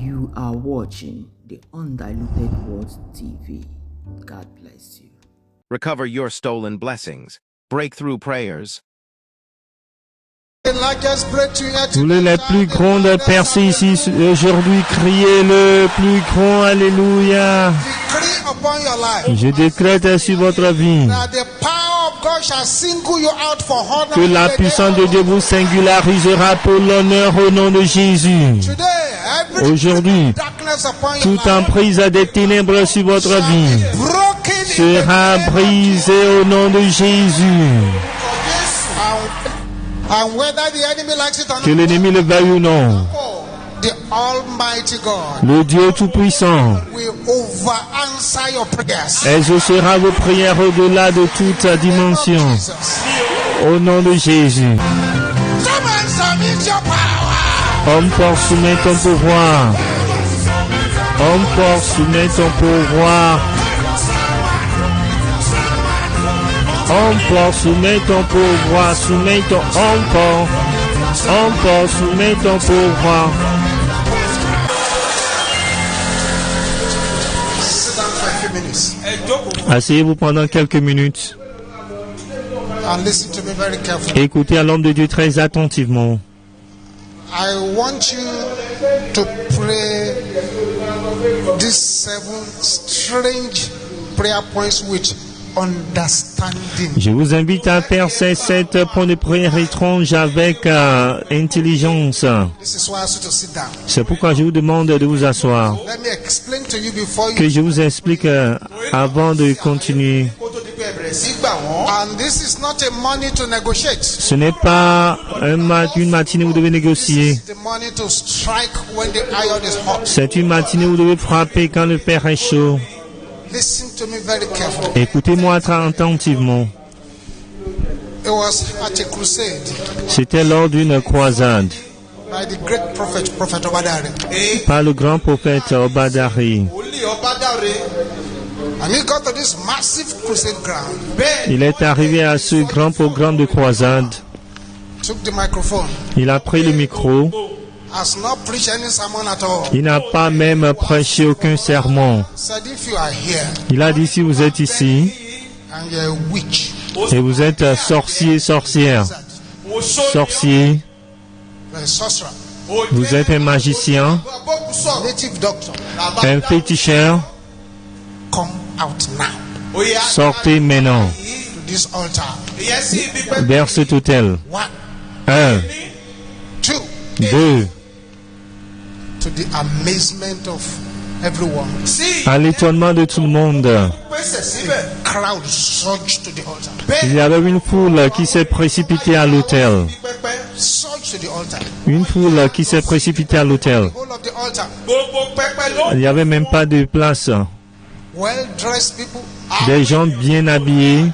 You are watching the Undiluted Words TV. God bless you. Recover your stolen blessings. Breakthrough prayers. Tous les plus grandes percées ici aujourd'hui, criez le plus grand Alléluia. Je décrète sur votre vie que la puissance de Dieu vous singularisera pour l'honneur au nom de Jésus. Aujourd'hui, toute emprise des ténèbres sur votre vie sera brisée au nom de Jésus. Que l'ennemi le veuille ou non, le Dieu Tout-Puissant exaucera vos prières au-delà de toute dimension. Au nom de Jésus. Homme fort, soumets ton pouvoir. Homme fort, soumets ton pouvoir. Homme fort, soumets ton pouvoir. Soumets ton homme fort. Homme fort, soumets ton pouvoir. Asseyez-vous pendant quelques minutes. Écoutez à l'homme de Dieu très attentivement. I want you to pray these 7 strange prayer points with understanding. Je vous invite à faire ces 7 points de prière étranges avec intelligence. This is why I ask you to sit down. C'est pourquoi je vous demande de vous asseoir. Let me explain to you before Que you. je vous explique avant de continuer. And this is not a money to negotiate. Ce n'est pas une matinée où vous devez négocier. It's the money to strike when the iron is hot. C'est une matinée où vous devez frapper quand le fer est chaud. Listen to me very carefully. Écoutez-moi très attentivement. It was at a crusade C'était lors d'une croisade by the great Prophet Obadiah. par le grand prophète Obadari. And he got to this massive crusade ground, Il est arrivé à ce grand programme de croisade. took the microphone, Il a pris le micro. has not preached any sermon at all. Il n'a pas même prêché aucun sermon. Said, if you are here Il a dit, si vous êtes ici and you're a witch, et vous êtes sorcier, sorcière, sorcier, you're a sorcerer, vous êtes un magicien, native doctor, un féticheur, come out now sortez maintenant to this altar. vers cet autel. 1, 1, 2, 2, to the amazement of everyone. à l'étonnement de tout le monde, Crowd surged to the altar. il y avait une foule qui s'est précipitée à l'autel. Surged to the altar. Une foule qui s'est précipitée à l'autel. All of the altar. Il n'y avait même pas de place. Well-dressed people. Des gens bien habillés,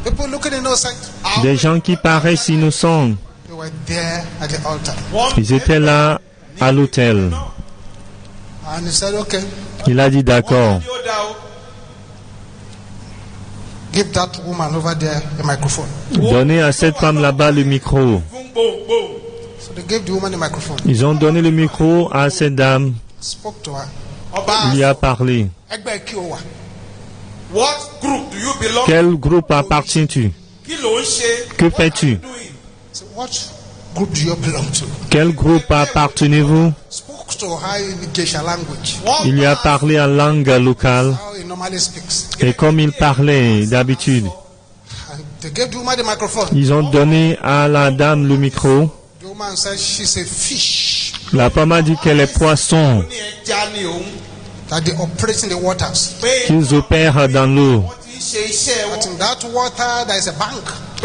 People looking innocent. des gens qui paraissent innocents. They were there at the altar. Ils étaient là à l'autel. And he said, okay, Il a dit d'accord. give that woman over there a microphone. Donnez à cette femme là-bas le micro. So they gave the woman a microphone. Ils ont donné le micro à cette dame. Spoke to her. Il y a parlé. Ẹgbẹ́ kí o wà. What group do you belong to? Quel groupe appartiens-tu? Kí ló ń ṣe? Que fais-tu? So what group do you belong to? Quel groupe appartenez-vous? Spoke to her in the Geisha language. Il lui a parlé en langue locale. How he normally speaks. Et comme il parlait d'habitude, And they gave the woman the microphone. ils ont donné à la dame le micro. The woman said she's a fish La femme a dit qu'elle est poisson, Ní ẹja ni òun. that they operate in the waters. Pé qu'ils opèrent dans l'eau. wọ́n ti ń ṣe iṣẹ́ But wọn. in that water there is a bank.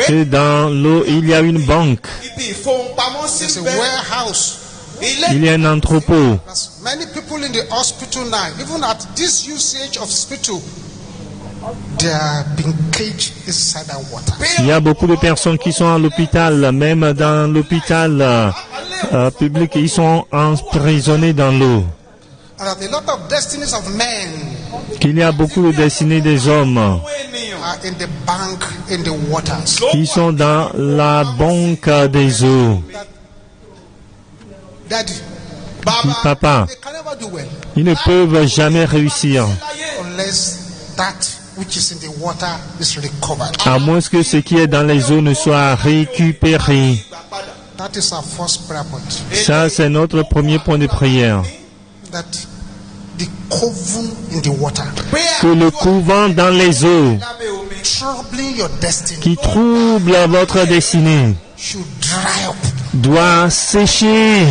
Et dans l'eau, il y a une banque. Ibi ìfowópamọ́sí There's a bẹ́ẹ̀. warehouse. Ilé Il y a un entrepôt. There's many people in the hospital now, even at this usage of hospital, they are being caged inside that water. Il y a beaucoup de personnes qui sont à l'hôpital, même dans l'hôpital public, ils sont emprisonnés dans l'eau. And that a lot of destinies of men Qu'il y a beaucoup de destinées des hommes Àwọn ènìyàn. are in the bank in the waters. qui sont dans la banque des eaux. Daddy, Bàbá. Papa, they carry never do well Ils ne peuvent jamais réussir, unless that which is in the water is recovered. à moins que ce qui est dans les eaux ne soit récupéré. That is our first prayer point. Ça, c'est notre premier point de prière. That the coven in the water, Que le couvent dans les eaux troubling your destiny, qui trouble votre destinée should dry up doit sécher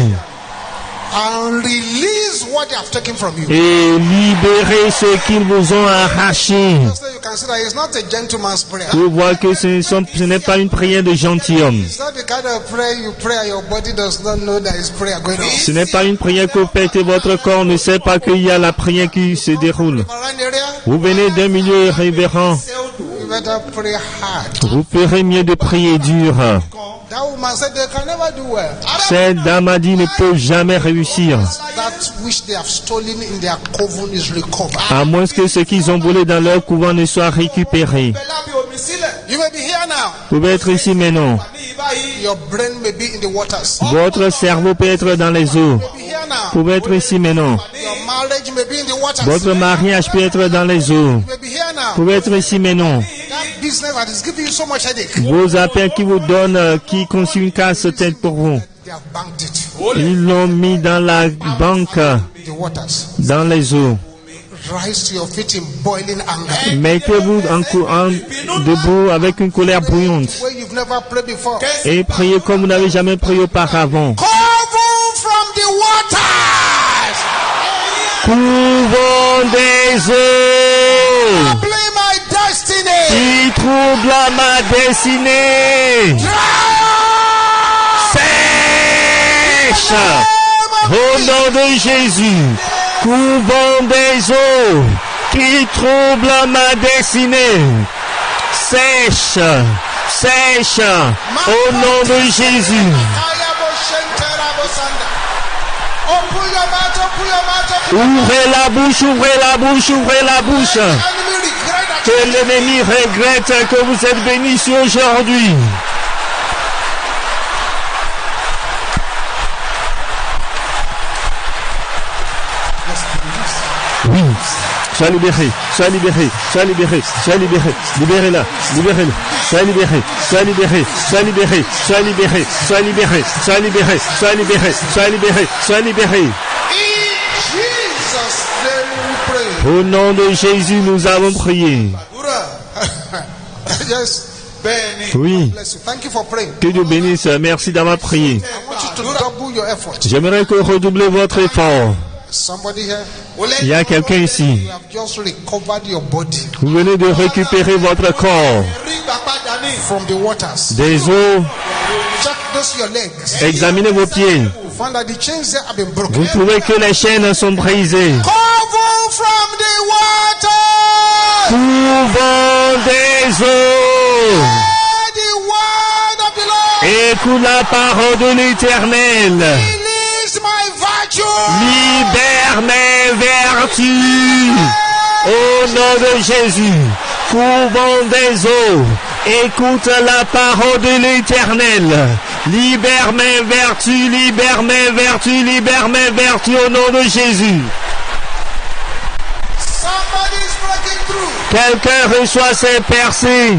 and release what they have taken from you. et libérer ce qu'ils vous ont arraché. So you can see that it's not a gentleman's prayer. Vous voyez que ce n'est pas une prière de gentilhomme. It's not the kind of prayer you pray and your body does not know there is prayer going on. Ce n'est pas une prière que vous faites et votre corps ne sait pas qu'il y a la prière qui se déroule. Around the area, Vous venez d'un milieu révérend. you better pray hard. Vous ferez mieux de prier dur. That woman said they can never do well. Cette dame a dit ne peut jamais réussir, That which they have stolen in their coven is recovered. à moins que ce qu'ils ont volé dans leur couvent ne soit récupéré. You may be here now. Vous pouvez être ici maintenant. Your brain may be in the waters. Votre cerveau peut être dans les eaux. Be here now. Vous pouvez être ici maintenant. Your marriage may be in the waters. Votre mariage peut être dans les eaux. You may be here now. Vous pouvez être ici maintenant. That business that is giving you so much headache, Vos appels qui vous donnent, qui conçut une casse-tête pour vous. they have banked it. Ils l'ont mis dans la banque, The waters. dans les eaux. Rise to your feet in boiling anger. Mettez-vous debout avec une colère bouillante Where you've never prayed before. et priez comme vous n'avez jamais prié auparavant. Coven from the waters. Couvent des eaux Play my destiny. qui troublent ma destinée. Sèche au nom de Jésus. Couvent des eaux qui troublent ma destinée. Sèche, sèche au nom de Jésus. Open your mouth, open your mouth, open your Ouvrez la bouche, ouvrez la bouche, ouvrez la bouche. mouth. Enemy regret that Que l'ennemi regrette que vous êtes bénis ici aujourd'hui. Oui. Sois libéré, sois libéré, sois libéré, sois libéré. Libérez-la, libérez-la. Sois libéré, sois libéré, sois libéré, sois libéré, sois libéré, sois libéré, sois libéré, sois libéré, sois libéré. in Jesus' name we pray. Au nom de Jésus, nous avons prié. Yes. Oui. Bless you. Thank you for praying. Que Dieu bénisse. Merci d'avoir prié. I want you to double your effort. J'aimerais que vous redoublez votre effort. Somebody here, Il y a quelqu'un ici. you have just recovered your body Vous venez de récupérer votre corps from the waters. des eaux. Check those your legs. Examinez vos pieds. You find that the chains there have been broken. Vous trouvez que les chaînes sont brisées. Coven from the waters. Couvent des eaux. Hear the word of the Lord. Écoute la parole de l'Éternel. Release my virtue. Libère mes vertus. Au nom de Jésus. Couvent des eaux. Écoute la parole de l'Éternel. Libère mes vertus, libère mes vertus, libère mes vertus au nom de Jésus. Somebody is breaking through. Quelqu'un reçoit ses percées.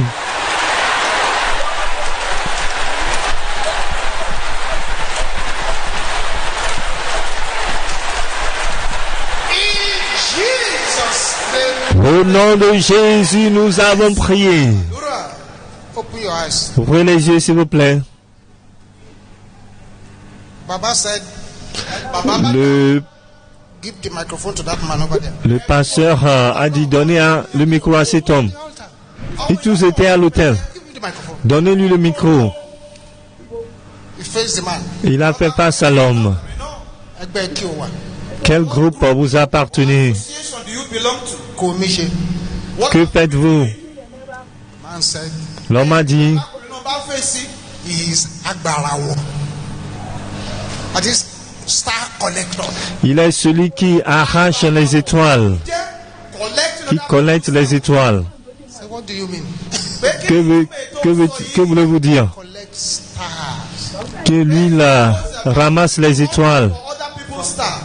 In Jesus' name. Au nom de Jésus, nous avons prié. Open your eyes. Ouvrez les yeux, s'il vous plaît. Baba said, Baba, Le, give the microphone to that man over there. le pasteur a dit donnez le micro à cet homme. Et tous étaient à l'hôtel. Give me the microphone. Donnez-lui le micro. He faced the man. Il a fait face à l'homme. Egbe Kiowa. Quel groupe vous appartenez? Association do you belong to? Komishe. Que faites-vous? Man said, L'homme a dit, Number face. he is Agbarawo. That is star collector. il est celui qui arrache les étoiles, qui collecte les étoiles. So what do you mean? Que voulez-vous dire? Collect stars. Que lui là, ramasse les étoiles. Other people's star.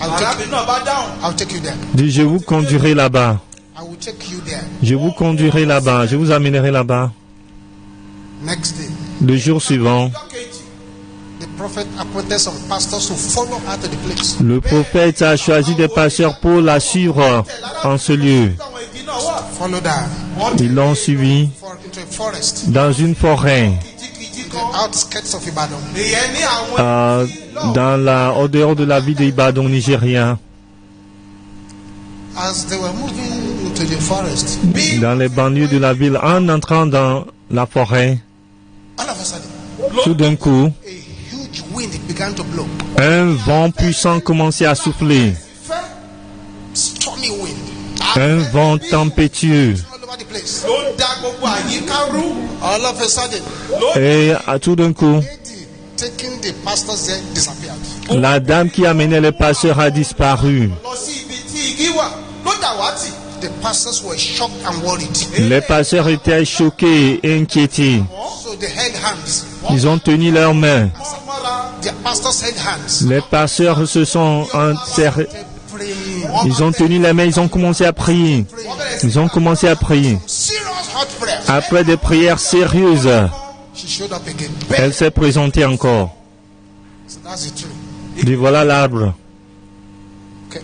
I'll take you there. Dis, je vous conduirai là-bas. I will take you there. Je vous conduirai là-bas. Je vous amènerai là-bas. Next day, Le jour suivant, the prophet appointed some pastors to follow her to the place. le prophète a choisi des pasteurs pour la suivre en ce lieu. Followed her Ils l'ont suivi into a forest, dans une forêt, the outskirts of Ibadan. au dehors de la ville d'Ibadan, au Nigeria. As they were moving into the forest, Dans les banlieues de la ville, en entrant dans la forêt, all of a sudden, tout d'un coup, a huge wind began to blow. un vent puissant commençait à souffler. Stormy wind Un vent tempétueux. all over the place. All of a sudden, Et à tout d'un coup, lady taking the pastors there disappeared. la dame qui amenait les pasteurs a disparu. The pastors were shocked and worried. Les pasteurs étaient choqués et inquiétés. So they held hands. Ils ont tenu leurs mains. The pastors held hands. Les pasteurs se sont enserrés. Praying. Ils ont tenu les mains, ils ont commencé à prier. Ils ont commencé à prier. Serious hot prayers. Après des prières sérieuses, She showed up again. elle s'est présentée encore. So that's the truth. Dit voilà l'arbre. Okay.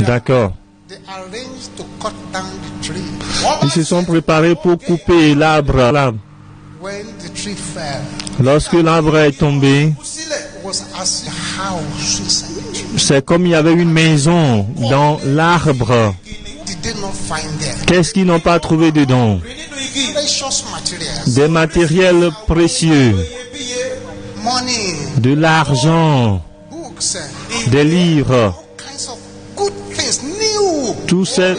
D'accord. They arranged to cut down the tree. Ils se sont préparés pour couper l'arbre. When the tree fell, Lorsque l'arbre est tombé, it was as a house inside the tree. c'est comme il y avait une maison dans l'arbre. Did they not find there Qu'est-ce qu'ils n'ont pas trouvé dedans? precious materials, Des matériels précieux, money, de l'argent, books, des livres, kinds of good things, new tout c'est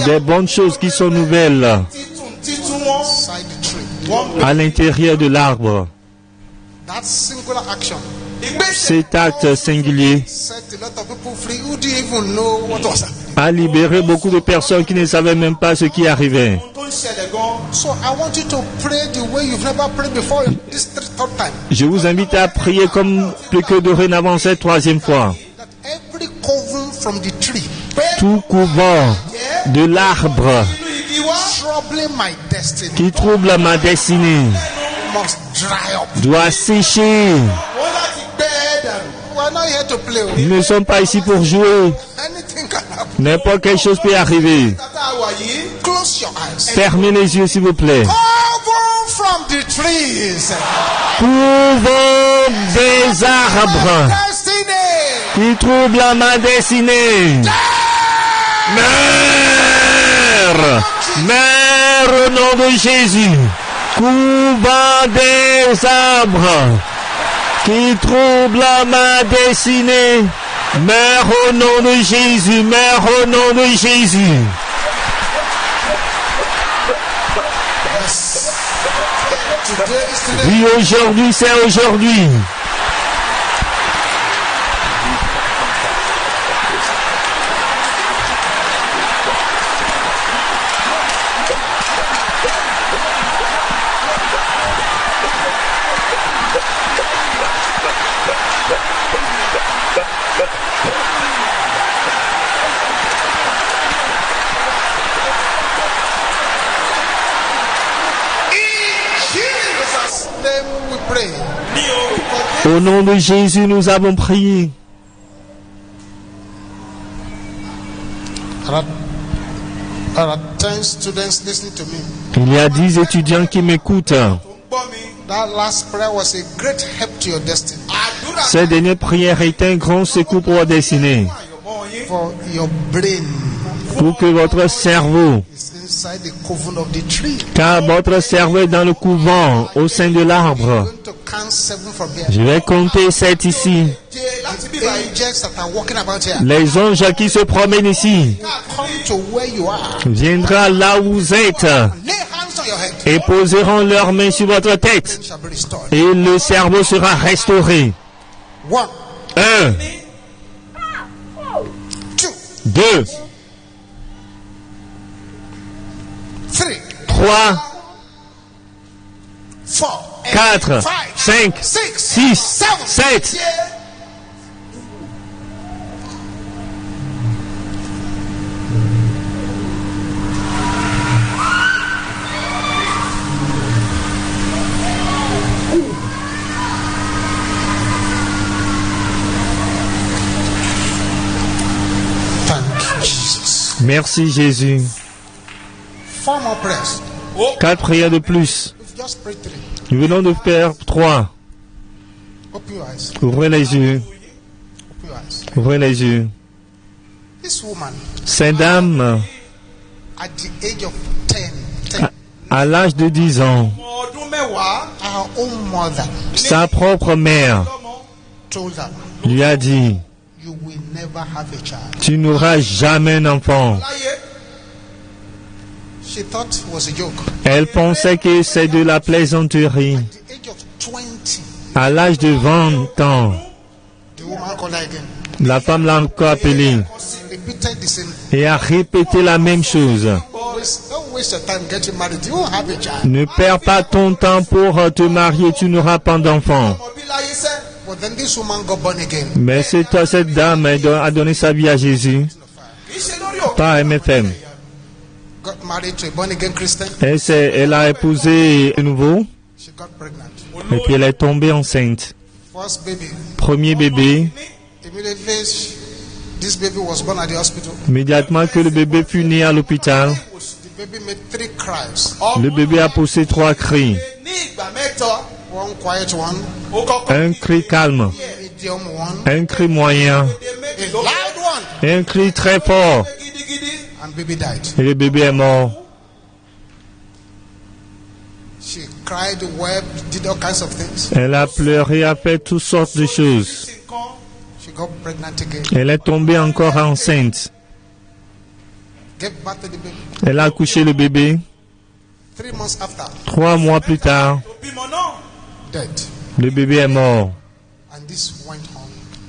des bonnes choses qui sont nouvelles inside the tree. à l'intérieur de l'arbre. That singular action Cet acte singulier set a lot of people free who didn't even know what was happening. a libéré beaucoup de personnes qui ne savaient même pas ce qui arrivait. So I want you to pray the way you've never prayed before this third time. Je vous invite à prier comme plus que dorénavant cette troisième fois. That every coven from the tree Tout couvent de l'arbre troubling my destiny qui trouble ma destinée must dry up. doit sécher. We're not here to play. Nous ne sommes pas ici pour jouer. Anything can happen. N'importe quelle chose peut arriver. Close your eyes. Fermez les yeux, s'il vous plaît. Coven from the trees. Couvent des arbres Destiny. qui troublent ma destinée. Meurs! Meurs au nom de Jésus. Couvent des arbres qui troublent ma destinée. Meurs au nom de Jésus. Meurs au nom de Jésus. Today is today. Oui, aujourd'hui, c'est aujourd'hui. Jesus' name we pray. Au nom de Jésus, nous avons prié. There are 10 students listening to me. Il y a 10 étudiants qui m'écoutent. That last prayer was a great help to your destiny. Cette dernière prière est un grand secours pour votre destinée. For your brain Pour que votre cerveau, is inside the coven of the tree. car votre cerveau est dans le couvent, au sein de l'arbre. I'm going to count 7 from here. Je vais compter 7 ici. The angels that are walking about here. Les anges qui se promènent ici Come to where you are. viendront là où vous êtes Lay hands on your head. et poseront leurs mains sur votre tête. Shall be restored. Et le cerveau sera restauré. 1, 1, 2, 2, 3, 3, 4, 4, 5, 6, 7. Merci Jésus. 4 more prayers. 4 prières de plus. We've just prayed 3. Nous venons de faire 3. Open your eyes. Ouvrez les yeux. Open your eyes. Ouvrez les yeux. This woman, Cette dame, at the age of 10, à l'âge de 10 ans, ọdún mẹ́wàá our own mother sa propre mère told her, lui a dit, you will never have a child. tu n'auras jamais un enfant. láyé She thought it was a joke. Elle pensait que c'est de la plaisanterie. At the age of 20, À l'âge de 20 ans, the woman called her again. la femme l'a encore appelé Repeated the same. et a répété la même chose. Don't waste your time getting married. You won't have a child. Ne perds pas ton temps pour te marier, tu n'auras pas d'enfant. ọmọ bí láyé sẹ́ But then this woman got born again. Mais cette dame a donné sa vie à Jésus, kì í ṣe lórí òkè pas à MFM. Got married to a born again Christian. Elle a épousé de nouveau She got pregnant. et puis elle est tombée enceinte. First baby. Premier bébé, Immediately, this baby was born at the hospital. immédiatement que le bébé fut né à l'hôpital, The baby made 3 cries. le bébé a poussé 3 cris. ní ìgbà mẹ́ta One quiet one, ó kọ́kọ́ Un cri calme, medium one, un cri moyen dé méjì a ló loud one, et un cri très fort. gidigidi and baby died. Et le bébé est mort. She cried, wept, did all kinds of things. Elle a pleuré, a fait toutes sortes de choses. sí nǹkan She got pregnant again. Elle est tombée encore enceinte. Gave birth to the baby. Elle a accouché le bébé. 3 months after, 3 mois plus tard, tó bímọ náà dead. le bébé est mort. And this went on,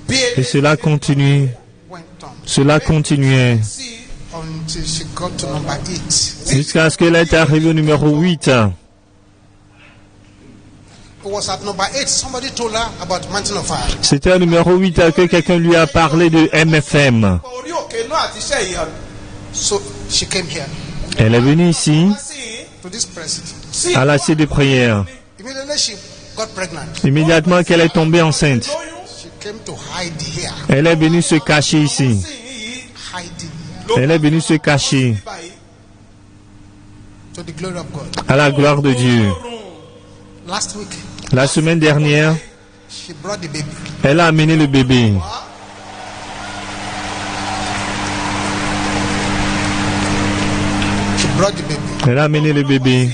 bí Et cela continue. went on, Cela continuait sí until she got to number 8. jusqu'à ce qu'elle est arrivée au numéro 8. It was at number 8. Somebody told her about Mountain of Fire. C'était au numéro 8 que quelqu'un lui a parlé de MFM. orí òkè náà àti iṣẹ́ ìyanu So she came here Elle est venue ici sí to this place. sí à la séance de prière. Immediately she got pregnant. Immédiatement qu'elle est tombée enceinte, lóyún She came to hide here. elle est venue se cacher ici. sí yìí Hiding Elle est venue se cacher báyìí to the glory of God. à la gloire de Dieu. Last week, La semaine dernière, she brought the baby. elle a amené le bébé. She brought the baby. Elle a amené le bébé.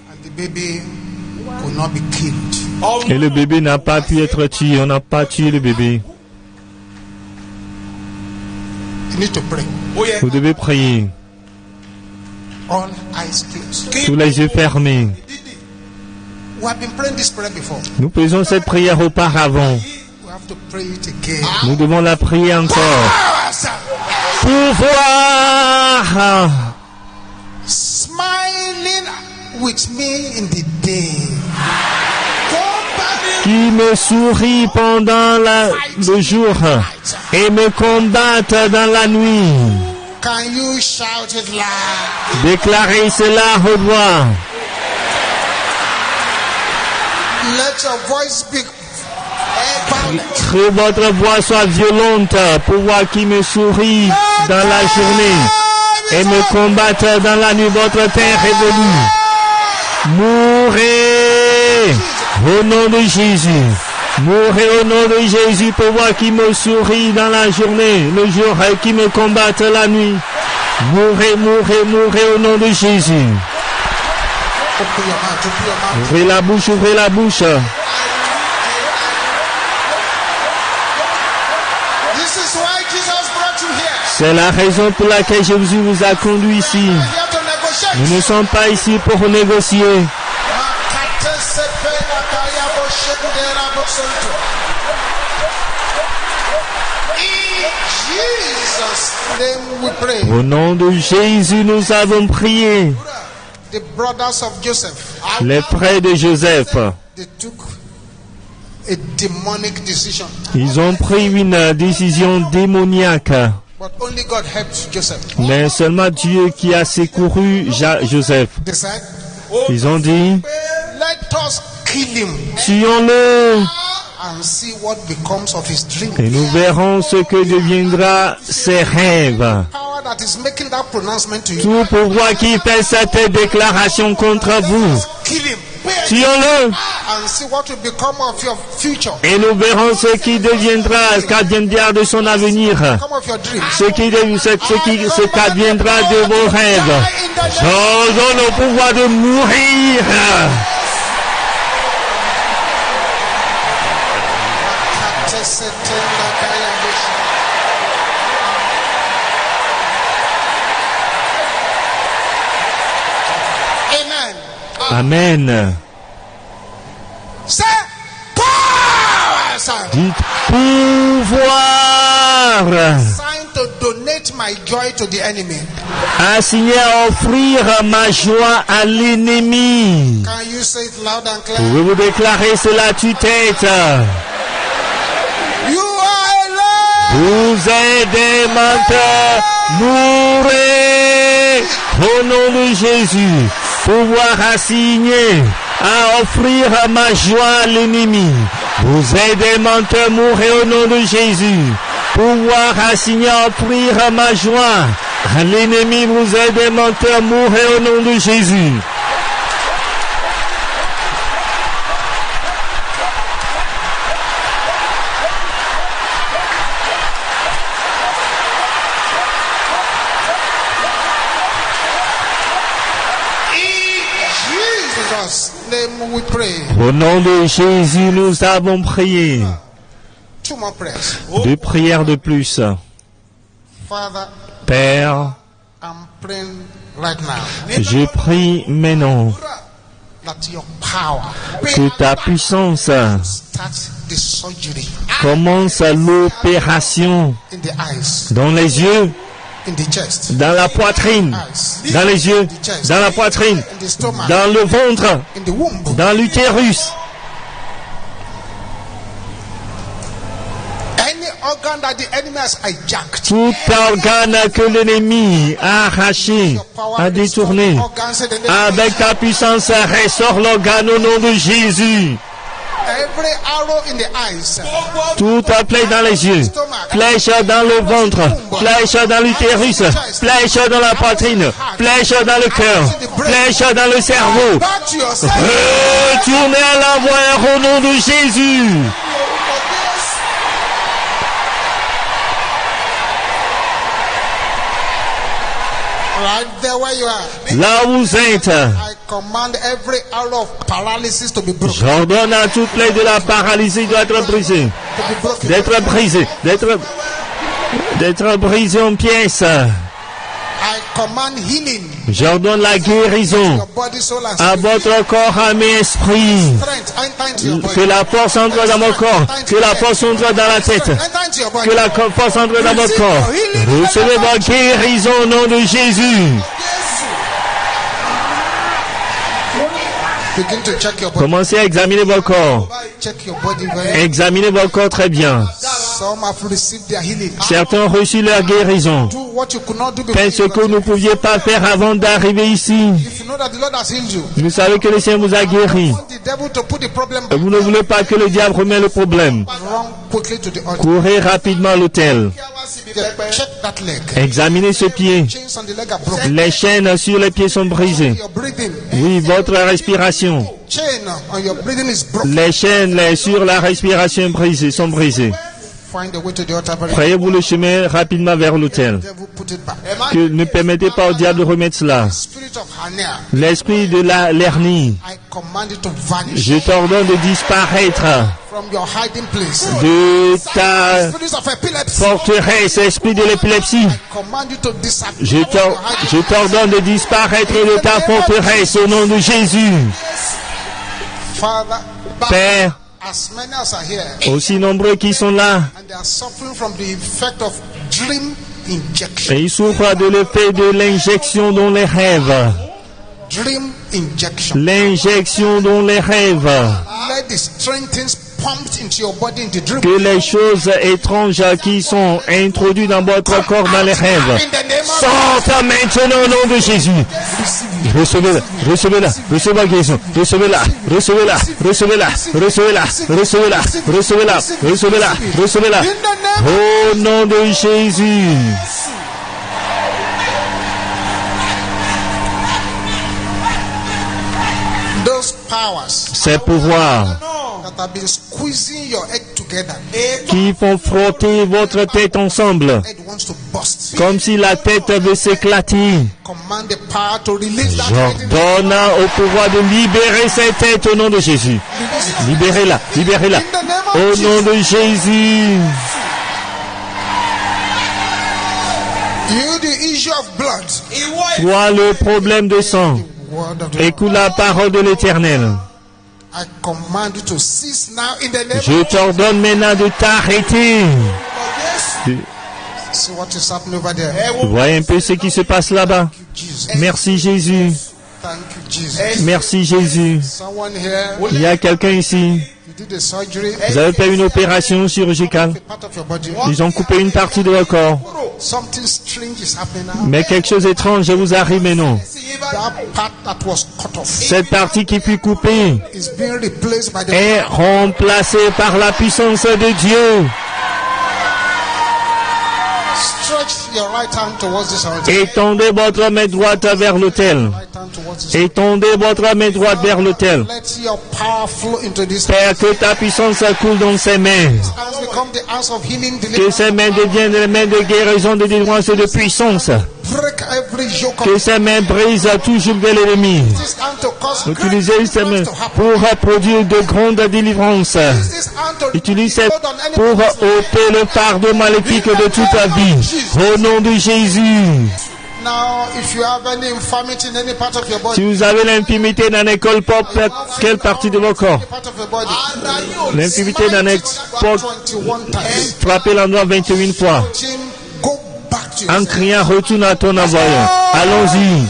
And the baby could not be killed. Et le bébé n'a pas pu être tué. On n'a pas tué le bébé. You need to pray. ó yẹ Vous devez prier. All eyes closed. Tous les yeux fermés. We have been praying this prayer before. Nous faisons cette prière auparavant. We have to pray it again. Nous devons la prier encore. Pouvoir Smiling with me in the day. qui me sourit pendant le jour et me combattent dans la nuit. Can you shout it loud? Déclarez cela à haute voix. Let your voice speak violent. Que votre voix soit violente. Pouvoir qui me sourit dans la journée et me combattent dans la nuit. Votre Père révolu. Mourrez au nom de Jésus. Mourrez au nom de Jésus. Pouvoir qui me sourit dans la journée, le jour et qui me combattent la nuit. Mourrez, mourrez, mourrez au nom de Jésus. Open your mouth, open your mouth. Ouvrez la bouche, ouvrez la bouche. This is why Jesus brought you here. C'est la raison pour laquelle Jésus vous a conduit ici. Here to negotiate. Nous ne sommes pas ici pour négocier. In Jesus' name we pray. Au nom de Jésus, nous avons prié. The brothers of Joseph, Les frères de Joseph, they took a demonic decision, ils ont pris une décision démoniaque. but only God helped Joseph. Mais seulement Dieu qui a secouru Joseph. They said, Ils ont dit, let us kill him tuons-le and see what becomes of his dream. et nous verrons ce que deviendra ses rêves. Power that is making that pronouncement to you, Tout pouvoir qui fait cette déclaration contre vous, kill him. tuons-le. And see what will become of your future. Et nous verrons ce qui deviendra, ce qu'adviendra de son avenir. Come of your dreams. Ce qu'adviendra de vos rêves. J'ordonne au pouvoir de mourir. Amen. Amen. Say power, son. Dites pouvoir. Sign to donate my joy to the enemy. Assigné à offrir ma joie à l'ennemi. Can you say it loud and clear? Pouvez-vous déclarer cela à tue-tête? You are alone. Vous êtes des menteurs, mourrez au nom de Jésus. Pouvoir assigné à offrir ma joie à l'ennemi. Vous êtes des menteurs, mourrez au nom de Jésus. Pouvoir assigné à offrir ma joie à l'ennemi. Vous êtes des menteurs, mourrez au nom de Jésus. Name we pray. Au nom de Jésus, nous avons prié. 2 more prayers. 2 prières de plus. Father, Père, I'm praying right now je prie maintenant that your power que ta puissance start the surgery commence l'opération in the eyes, dans les yeux, in the chest, dans la poitrine, dans les yeux, dans la poitrine, in the stomach, dans le ventre, in the womb. dans l'utérus. Any organ that the enemy has hijacked, Tout organe que l'ennemi a arraché, a détourné, avec ta puissance, ressort l'organe au nom de Jésus. every arrow in the eyes, Toute plaie dans les yeux, flèche dans le ventre, flèche dans l'utérus, flèche dans la poitrine, flèche dans le cœur, flèche dans le cerveau. back to yourself. Retournez à l'envoyeur au nom de Jésus. Right there where you are, Là où vous êtes, I command every arrow of paralysis to be broken. j'ordonne à toute plaie de la paralysie d'être brisée, To be broken. d'être brisée, d'être brisée en pièces. I command healing. J'ordonne la guérison Your body, soul, and à spirit. votre corps, âme et esprit. Strength, enter into your Que body. la force entre dans mon corps, que la force entre dans la tête, Enter into your body. que la force entre dans votre corps. Recevez votre guérison au nom de Jésus. Begin to check your body. Commencez à examiner votre corps. Check your body very. Examinez votre corps très bien. Some have received their healing. Certains ont reçu leur guérison. Do what you could not do before. Faites ce que vous ne pouviez pas faire avant d'arriver ici. If you know that the Lord has healed you, Vous savez que le Seigneur vous a guéri. want the devil to put the problem back. Vous ne voulez pas que le diable remette le problème. Run quickly to the altar. Courez rapidement à l'hôtel. Check that leg. Examinez ce pied. Chains on the leg are broken. Les chaînes sur les pieds sont brisées. Your breathing. Oui, votre respiration. Chain on your breathing is broken. Les chaînes sur la respiration brisées sont brisées. Find the way to the altar very. Frayez-vous le chemin rapidement vers l'autel. Devil put it back. Que ne permettez pas au diable de remettre cela. Spirit of hernia, L'esprit de la l'hernie, I command it to vanish je t'ordonne de disparaître from your hiding place. de ta Spirit of epilepsy, forteresse, esprit de l'épilepsie. command you to disappear. Je t'ordonne de disparaître de ta forteresse au nom de Jésus. Father, Père, as many as are here aussi nombreux qui sont là, and they are suffering from the effect of dream injection. et ils souffrent de l'effet de l'injection dans les rêves. Dream injection. L'injection dans les rêves. Let the strange things pumped into your body in the dream. Que les choses étranges qui sont introduites dans votre corps dans les rêves In the name of sortent maintenant au nom de Jésus. Recevez-la, recevez-la, recevez la guérison, recevez-la, recevez-la, recevez-la, recevez-la, recevez-la, recevez-la, recevez-la, recevez-la. Au nom de Jésus. ces pouvoirs that have been squeezing your head together. qui font frotter votre tête ensemble, Head wants to burst. comme si la tête veut s'éclater. Command the power to release that head in the J'ordonne au pouvoir de libérer cette tête au nom de Jésus. Libérez-la, libérez-la. Au nom de Jésus. You, the issue of blood. Toi, le problème de sang. Word of the Écoute la parole de l'Éternel. I command you to cease now in the name Je t'ordonne maintenant de t'arrêter. See what is happening over there. Vous voyez un peu ce qui se passe là-bas. Jesus. Merci Jésus. Thank you, Jesus. Merci Jésus. Someone here, Il y a quelqu'un ici. you did the surgery. Vous avez fait une opération chirurgicale. A part of your body. Ils ont coupé une partie de votre corps. Something strange is happening now. Mais quelque chose d'étrange vous arrive maintenant. That part that was cut off Cette partie qui fut coupée is being replaced by the est remplacée par la puissance de Dieu. stretch your right hand towards this altar. Étendez votre main droite vers l'autel. Right hand towards this. Étendez votre main droite vers l'autel. Let your power flow into this. Père, que ta puissance coule dans ses mains. Hands become the hands of healing, Que deliverance. ces mains deviennent des mains de guérison, de délivrance et de puissance. Break every yoke Que of ces mains brisent tout joug de l'ennemi. this hand to cause great Utilisez ces mains deliverance to happen. pour produire de grandes délivrances. This hand to Utilisez load on any pour person's life. ôter le fardeau maléfique de toute ta vie. Au nom de Jésus. Now, if you have any infirmity in any part of your body, Si vous avez l'infimité dans n'importe quelle partie de votre corps, any part of your body, l'infimité dans smite it n'importe, 21 times. frappez l'endroit 21 fois. Jim, go back to En yourself. criant, retourne à ton envoyant. Allons-y.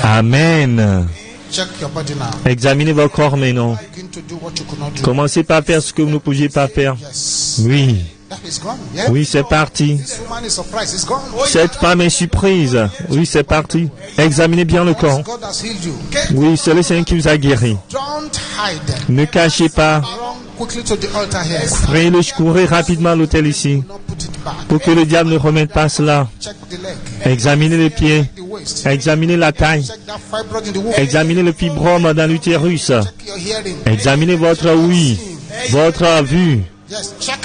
Amen. Check your body now. Examinez votre corps maintenant. Begin to do what you could not do. Commencez par faire ce que vous ne pouviez pas faire. Yes. Oui, That is gone. Yeah? oui, c'est parti. This woman is surprised. It's gone. Cette femme est surprise. Oui, c'est parti. Examinez bien le corps. God has healed you. Oui, c'est le Seigneur qui vous a guéri. Don't hide. Ne cachez pas. Run quickly to the altar here. Prenez-le, courez rapidement à l'hôtel ici. Not put it back. Pour que le diable ne remette pas cela. Check the leg, Examinez les pieds. the waist. Examinez la taille. Check that fibroid in the womb. Examinez le fibrome dans l'utérus. Check your hearing. Examinez votre ouïe, votre vue. Yes. Check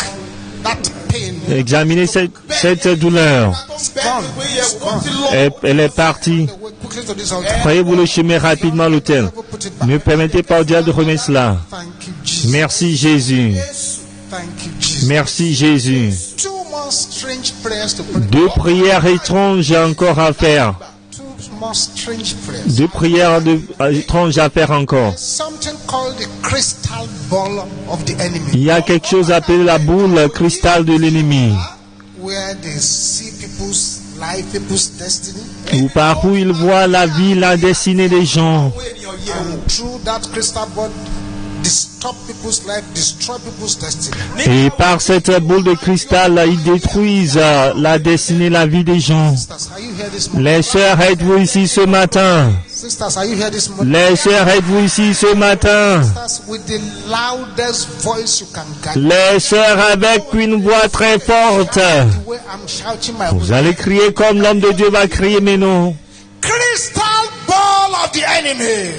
that pain. Examinez cette douleur. Elle est partie. Go quickly to this altar. Croyez-vous le chemin rapidement à l'hôtel. Go put it back. Ne permettez pas au diable de remettre cela. Thank you, Jesus. Merci Jésus. Thank you, Jesus. Merci Jésus. 2 more strange prayers to pray. 2 prières étranges encore à faire. 2 more strange prayers. 2 prières étranges à faire encore. Something called the crystal ball of the enemy, Il y a quelque chose appelé la boule cristal de l'ennemi. where they see people's life, people's destiny, Ou par où il voit la vie, la destinée des gens. and through that crystal ball, disturb people's life, destroy people's destiny. Et par cette boule de cristal, ils détruisent la destinée, la vie des gens. Sisters, are you here this morning? Les sœurs, êtes-vous ici ce matin? Sisters, are you here this morning? Les sœurs, êtes-vous ici ce matin? Sisters, with the loudest voice you can guide. Les sœurs avec une voix très forte. The way I'm shouting my Vous allez crier comme l'homme de Dieu va crier, mais non. crystal ball of the enemy.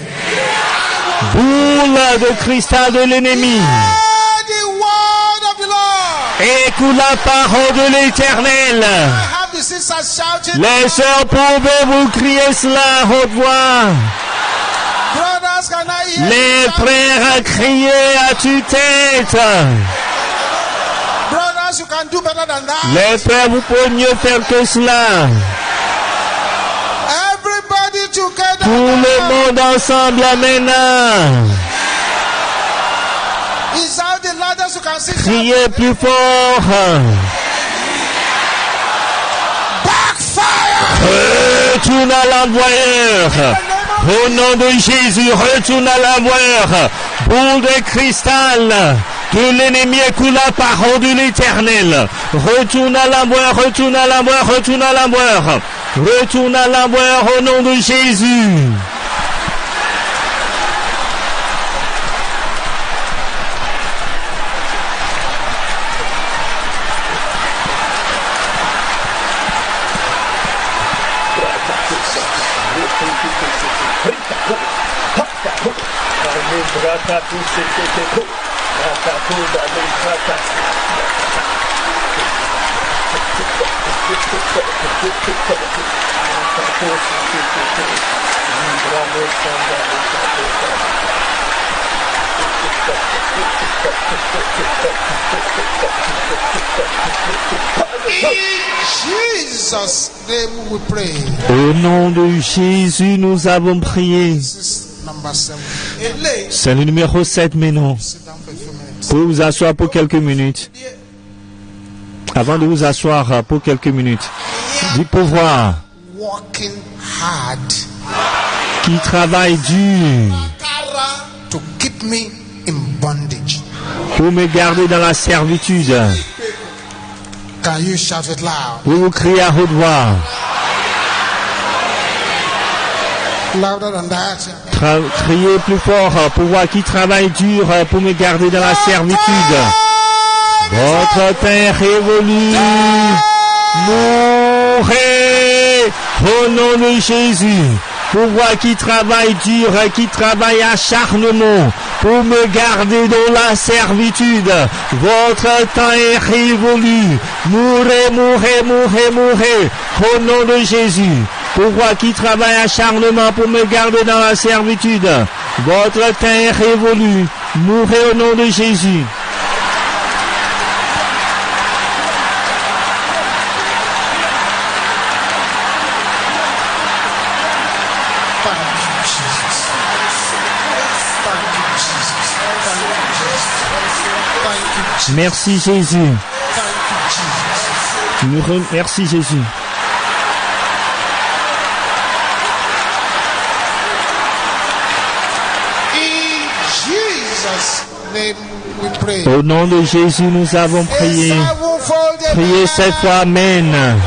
Boule de cristal de l'ennemi. Hear the word of the Lord. Écoute la parole de l'Éternel. I have the sisters shouting. Les sœurs, pouvez-vous crier cela à haute voix? Brothers, can I hear Les you? frères, criez à tue-tête. Brothers, you can do better than that. Les frères, vous pouvez mieux faire que cela. Everybody together. Tout le monde ensemble maintenant. Is out the loudest you can see. Criez plus fort. Backfire. Retourne à l'envoyeur. Au nom de Jésus, retourne à la boire. Boule de cristal. Que l'ennemi écoule la parole de l'Éternel. Retourne à la boire, retourne à la boire, retourne à la boire. Retourne à la boire au nom de Jésus. Jesus' name we pray. Au nom de Jésus, nous avons prié. This is number 7. eléyìí C'est le numéro 7 maintenant. Sit down for a few minutes. Vous pouvez vous asseoir pour quelques minutes. Avant de vous asseoir pour quelques minutes. Du pouvoir Working hard qui travaille dur to keep me in bondage. pour me garder dans la servitude. Can you shout it loud? Pour vous crier à haute voix. Louder than that. Criez plus fort pour voir qui travaille dur pour me garder dans la servitude. Votre terre évolue. Mourrez au nom de Jésus. Pour voir qui travaille dur, qui travaille acharnement pour me garder dans la servitude. Votre temps est révolu. Mourrez, mourrez, mourrez, mourrez au nom de Jésus. Pour voir qui travaille acharnement pour me garder dans la servitude. Votre temps est révolu. Mourrez au nom de Jésus. Merci Jésus. Nous remercions Jésus. In Jesus' name we pray. Au nom de Jésus, nous avons prié. Sevenfold Priez cette fois, Amen.